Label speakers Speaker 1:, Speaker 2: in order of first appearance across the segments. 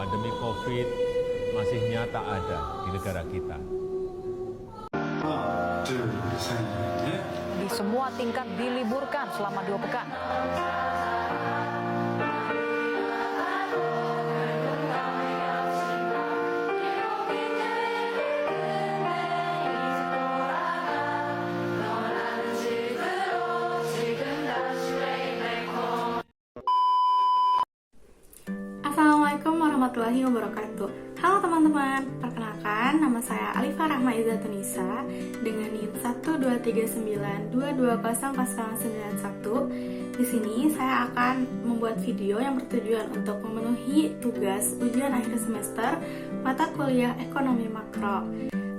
Speaker 1: pandemi COVID masih nyata ada di negara kita.
Speaker 2: Di semua tingkat diliburkan selama 2 pekan.
Speaker 3: Assalamualaikum warahmatullahi wabarakatuh. Halo teman-teman, perkenalkan nama saya Alifa Rahma Izzatunisa dengan NIM 12392200091. Di sini saya akan membuat video yang bertujuan untuk memenuhi tugas ujian akhir semester mata kuliah Ekonomi Makro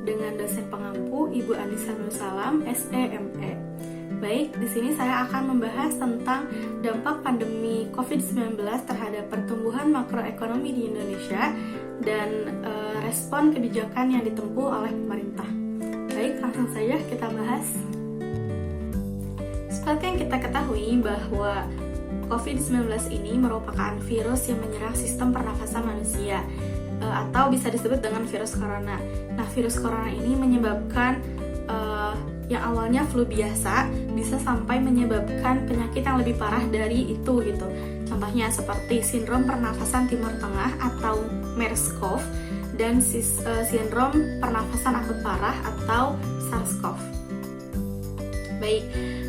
Speaker 3: dengan dosen pengampu Ibu Anissa Nur Salam, SEME. Baik, di sini saya akan membahas tentang dampak pandemi COVID-19 terhadap pertumbuhan makroekonomi di Indonesia dan respon kebijakan yang ditempuh oleh pemerintah. Baik, langsung saja kita bahas. Seperti yang kita ketahui bahwa COVID-19 ini merupakan virus yang menyerang sistem pernafasan manusia atau bisa disebut dengan virus corona. Nah, virus corona ini menyebabkan yang awalnya flu biasa bisa sampai menyebabkan penyakit yang lebih parah dari itu gitu. Contohnya seperti sindrom pernafasan Timur Tengah atau MERS-CoV dan sindrom pernafasan akut parah atau SARS-CoV. Baik,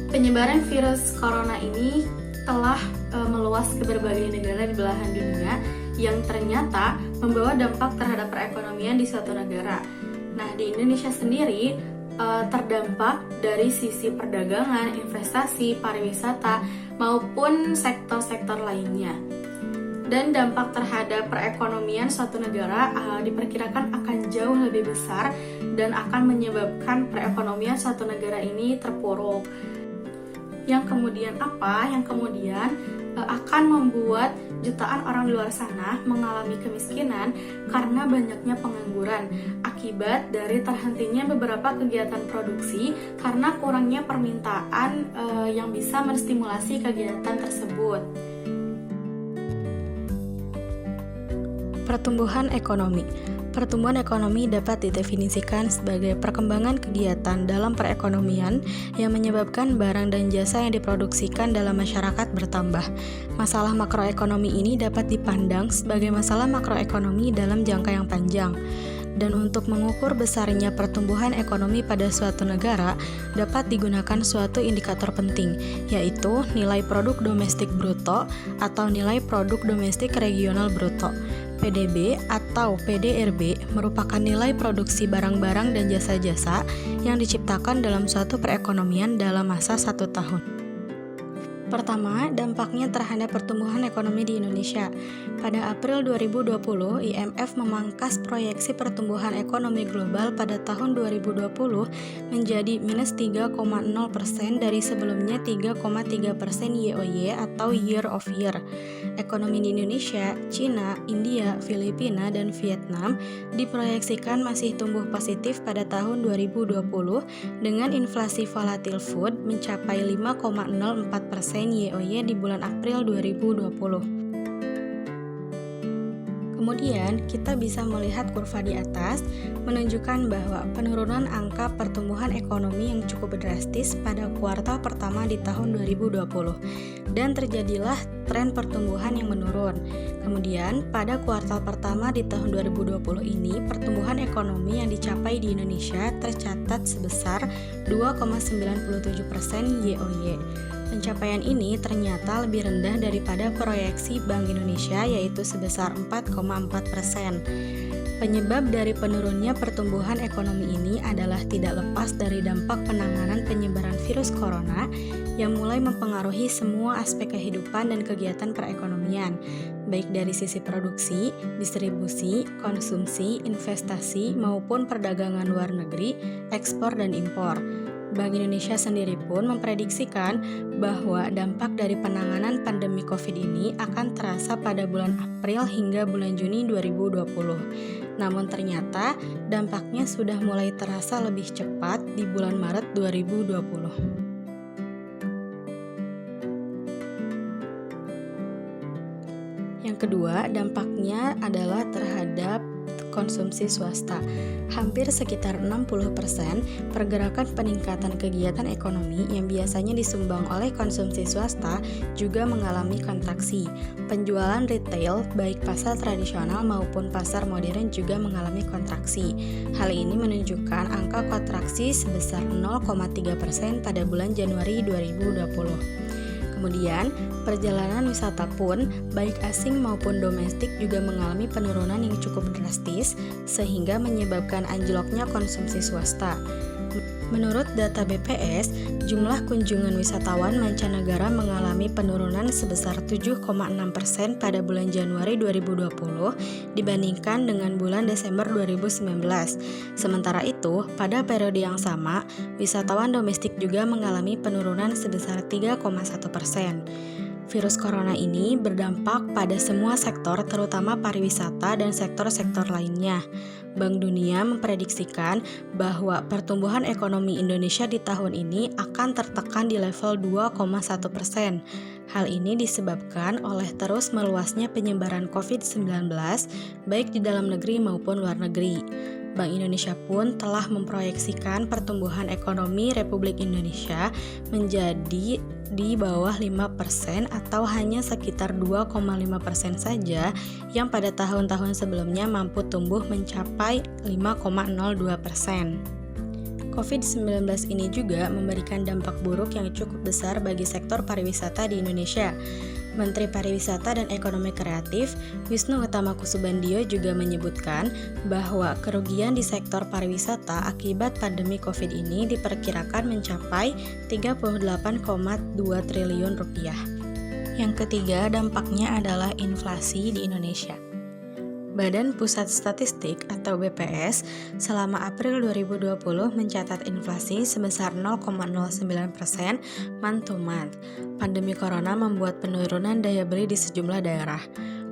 Speaker 3: penyebaran virus corona ini telah meluas ke berbagai negara di belahan dunia yang ternyata membawa dampak terhadap perekonomian di suatu negara. Nah, di Indonesia sendiri terdampak dari sisi perdagangan, investasi, pariwisata, maupun sektor-sektor lainnya. Dan dampak terhadap perekonomian suatu negara diperkirakan akan jauh lebih besar dan akan menyebabkan perekonomian suatu negara ini terpuruk. Yang kemudian akan membuat jutaan orang di luar sana mengalami kemiskinan karena banyaknya pengangguran akibat dari terhentinya beberapa kegiatan produksi karena kurangnya permintaan yang bisa menstimulasi kegiatan tersebut.
Speaker 4: Pertumbuhan ekonomi. Pertumbuhan ekonomi dapat didefinisikan sebagai perkembangan kegiatan dalam perekonomian yang menyebabkan barang dan jasa yang diproduksikan dalam masyarakat bertambah. Masalah makroekonomi ini dapat dipandang sebagai masalah makroekonomi dalam jangka yang panjang. Dan untuk mengukur besarnya pertumbuhan ekonomi pada suatu negara, dapat digunakan suatu indikator penting, yaitu nilai produk domestik bruto atau nilai produk domestik regional bruto. PDB atau PDRB merupakan nilai produksi barang-barang dan jasa-jasa yang diciptakan dalam suatu perekonomian dalam masa 1 tahun. Pertama, dampaknya terhadap pertumbuhan ekonomi di Indonesia. Pada April 2020, IMF memangkas proyeksi pertumbuhan ekonomi global pada tahun 2020 menjadi minus 3,0% dari sebelumnya 3,3% YoY atau year of year. Ekonomi di Indonesia, Cina, India, Filipina, dan Vietnam diproyeksikan masih tumbuh positif pada tahun 2020 dengan inflasi volatile food mencapai 5,04% YoY di bulan April 2020. Kemudian, kita bisa melihat kurva di atas menunjukkan bahwa penurunan angka pertumbuhan ekonomi yang cukup drastis pada kuartal pertama di tahun 2020 dan terjadilah tren pertumbuhan yang menurun. Kemudian, pada kuartal pertama di tahun 2020 ini, pertumbuhan ekonomi yang dicapai di Indonesia tercatat sebesar 2,97% YoY. Pencapaian ini ternyata lebih rendah daripada proyeksi Bank Indonesia yaitu sebesar 4,4%. Penyebab dari penurunnya pertumbuhan ekonomi ini adalah tidak lepas dari dampak penanganan penyebaran virus corona yang mulai mempengaruhi semua aspek kehidupan dan kegiatan perekonomian, baik dari sisi produksi, distribusi, konsumsi, investasi, maupun perdagangan luar negeri, ekspor dan impor. Bank Indonesia sendiri pun memprediksikan bahwa dampak dari penanganan pandemi COVID ini akan terasa pada bulan April hingga bulan Juni 2020. Namun ternyata dampaknya sudah mulai terasa lebih cepat di bulan Maret 2020. Yang kedua, dampaknya adalah terhadap konsumsi swasta. Hampir sekitar 60% pergerakan peningkatan kegiatan ekonomi yang biasanya disumbang oleh konsumsi swasta juga mengalami kontraksi. Penjualan retail, baik pasar tradisional maupun pasar modern juga mengalami kontraksi. Hal ini menunjukkan angka kontraksi sebesar 0,3% pada bulan Januari 2020. Kemudian, perjalanan wisata pun, baik asing maupun domestik juga mengalami penurunan yang cukup drastis, sehingga menyebabkan anjloknya konsumsi swasta. Menurut data BPS, jumlah kunjungan wisatawan mancanegara mengalami penurunan sebesar 7,6% pada bulan Januari 2020 dibandingkan dengan bulan Desember 2019. Sementara itu, pada periode yang sama, wisatawan domestik juga mengalami penurunan sebesar 3,1%. Virus corona ini berdampak pada semua sektor, terutama pariwisata dan sektor-sektor lainnya. Bank Dunia memprediksikan bahwa pertumbuhan ekonomi Indonesia di tahun ini akan tertekan di level 2,1%. Hal ini disebabkan oleh terus meluasnya penyebaran COVID-19, baik di dalam negeri maupun luar negeri. Bank Indonesia pun telah memproyeksikan pertumbuhan ekonomi Republik Indonesia menjadi di bawah 5% atau hanya sekitar 2,5% saja yang pada tahun-tahun sebelumnya mampu tumbuh mencapai 5,02%. COVID-19 ini juga memberikan dampak buruk yang cukup besar bagi sektor pariwisata di Indonesia. Menteri Pariwisata dan Ekonomi Kreatif, Wisnu Utama Kusubandio juga menyebutkan bahwa kerugian di sektor pariwisata akibat pandemi COVID ini diperkirakan mencapai 38,2 triliun rupiah. Yang ketiga, dampaknya adalah inflasi di Indonesia. Badan Pusat Statistik atau BPS selama April 2020 mencatat inflasi sebesar 0,09% month to month. Pandemi corona membuat penurunan daya beli di sejumlah daerah.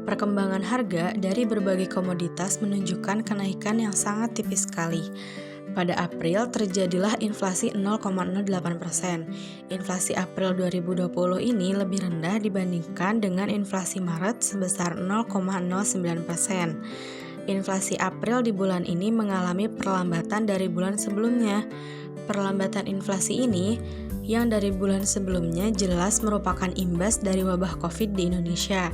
Speaker 4: Perkembangan harga dari berbagai komoditas menunjukkan kenaikan yang sangat tipis sekali. Pada April terjadilah inflasi 0,08%. Inflasi April 2020 ini lebih rendah dibandingkan dengan inflasi Maret sebesar 0,09%. Inflasi April di bulan ini mengalami perlambatan dari bulan sebelumnya. Perlambatan inflasi ini yang dari bulan sebelumnya jelas merupakan imbas dari wabah COVID di Indonesia.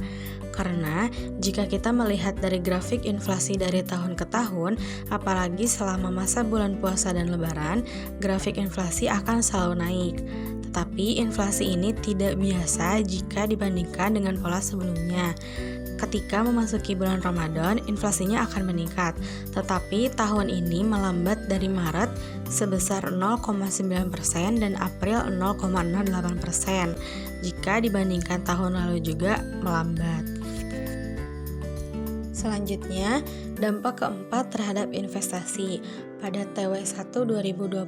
Speaker 4: Karena jika kita melihat dari grafik inflasi dari tahun ke tahun, apalagi selama masa bulan puasa dan lebaran, grafik inflasi akan selalu naik. Tetapi inflasi ini tidak biasa jika dibandingkan dengan pola sebelumnya. Ketika memasuki bulan Ramadan, inflasinya akan meningkat. Tetapi tahun ini melambat dari Maret sebesar 0,9% dan April 0,08%. Jika dibandingkan tahun lalu juga melambat. Selanjutnya, dampak keempat terhadap investasi. Pada TW1 2020,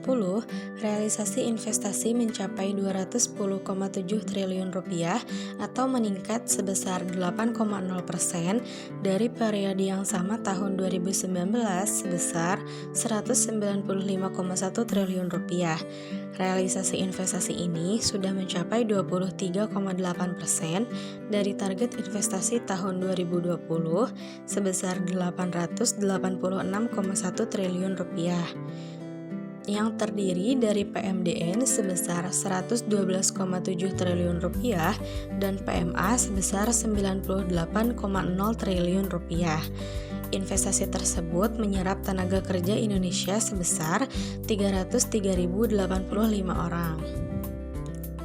Speaker 4: realisasi investasi mencapai 210,7 triliun rupiah atau meningkat sebesar 8,0% dari periode yang sama tahun 2019 sebesar 195,1 triliun rupiah. Realisasi investasi ini sudah mencapai 23,8% dari target investasi tahun 2020 sebesar 886,1 triliun rupiah, yang terdiri dari PMDN sebesar 112,7 triliun rupiah dan PMA sebesar 98,0 triliun rupiah. Investasi tersebut menyerap tenaga kerja Indonesia sebesar 303.085 orang.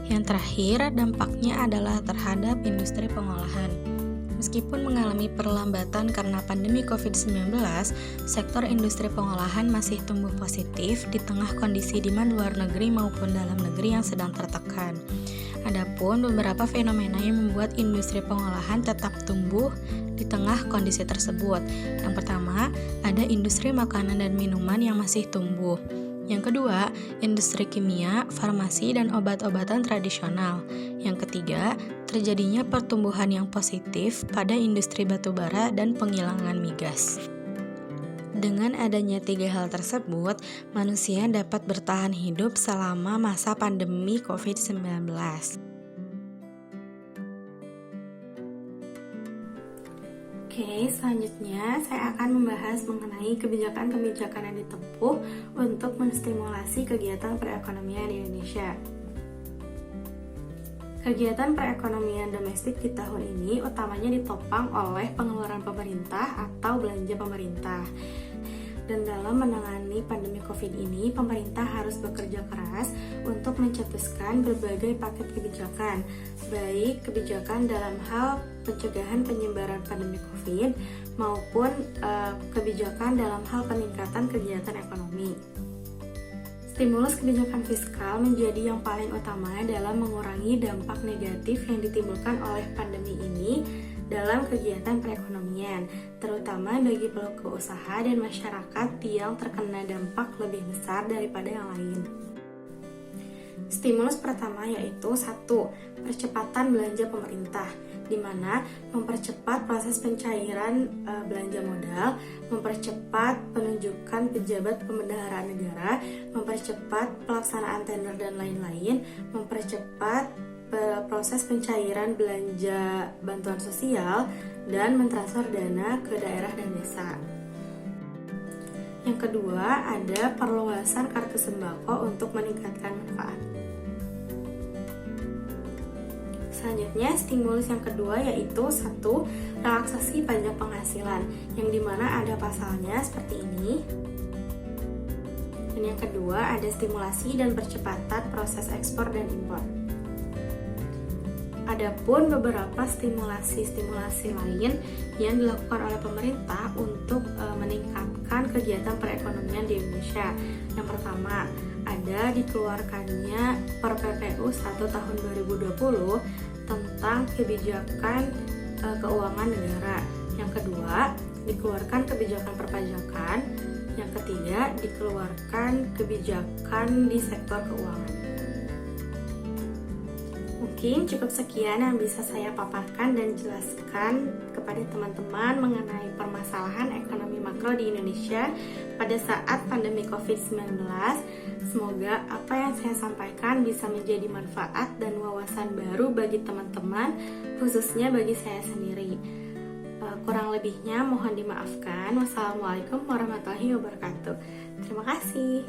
Speaker 4: Yang terakhir, dampaknya adalah terhadap industri pengolahan. Meskipun mengalami perlambatan karena pandemi COVID-19, sektor industri pengolahan masih tumbuh positif di tengah kondisi demand luar negeri maupun dalam negeri yang sedang tertekan. Adapun beberapa fenomena yang membuat industri pengolahan tetap tumbuh di tengah kondisi tersebut. Yang pertama, ada industri makanan dan minuman yang masih tumbuh. Yang kedua, industri kimia, farmasi, dan obat-obatan tradisional. Yang ketiga, terjadinya pertumbuhan yang positif pada industri batubara dan penggilingan migas. Dengan adanya tiga hal tersebut, manusia dapat bertahan hidup selama masa pandemi COVID-19.
Speaker 3: Oke, selanjutnya saya akan membahas mengenai kebijakan-kebijakan yang ditempuh untuk menstimulasi kegiatan perekonomian di Indonesia. Kegiatan perekonomian domestik di tahun ini utamanya ditopang oleh pengeluaran pemerintah atau belanja pemerintah. Dan dalam menangani pandemi COVID ini, pemerintah harus bekerja keras untuk mencetuskan berbagai paket kebijakan, baik kebijakan dalam hal pencegahan penyebaran pandemi COVID maupun kebijakan dalam hal peningkatan kegiatan ekonomi. Stimulus kebijakan fiskal menjadi yang paling utama dalam mengurangi dampak negatif yang ditimbulkan oleh pandemi ini dalam kegiatan perekonomian, terutama bagi pelaku usaha dan masyarakat yang terkena dampak lebih besar daripada yang lain. Stimulus pertama yaitu 1. Percepatan belanja pemerintah, di mana mempercepat proses pencairan belanja modal, mempercepat penunjukan pejabat pembendaharaan negara, mempercepat pelaksanaan tender dan lain-lain, mempercepat proses pencairan belanja bantuan sosial, dan mentransfer dana ke daerah dan desa. Yang kedua, ada perluasan kartu sembako untuk meningkatkan manfaat. Selanjutnya, stimulus yang kedua yaitu 1. Relaksasi pajak penghasilan, yang dimana ada pasalnya seperti ini. Dan yang kedua, ada stimulasi dan percepatan proses ekspor dan impor. Adapun beberapa stimulasi lain yang dilakukan oleh pemerintah untuk meningkatkan kegiatan perekonomian di Indonesia. Yang pertama, ada dikeluarkannya PPPU 1 tahun 2020 tentang kebijakan keuangan negara. Yang kedua, dikeluarkan kebijakan perpajakan. Yang ketiga, dikeluarkan kebijakan di sektor keuangan. Mungkin cukup sekian yang bisa saya paparkan dan jelaskan kepada teman-teman mengenai permasalahan ekonomi makro di Indonesia pada saat pandemi COVID-19. Semoga apa yang saya sampaikan bisa menjadi manfaat dan wawasan baru bagi teman-teman, khususnya bagi saya sendiri. Kurang lebihnya mohon dimaafkan. Wassalamualaikum warahmatullahi wabarakatuh. Terima kasih.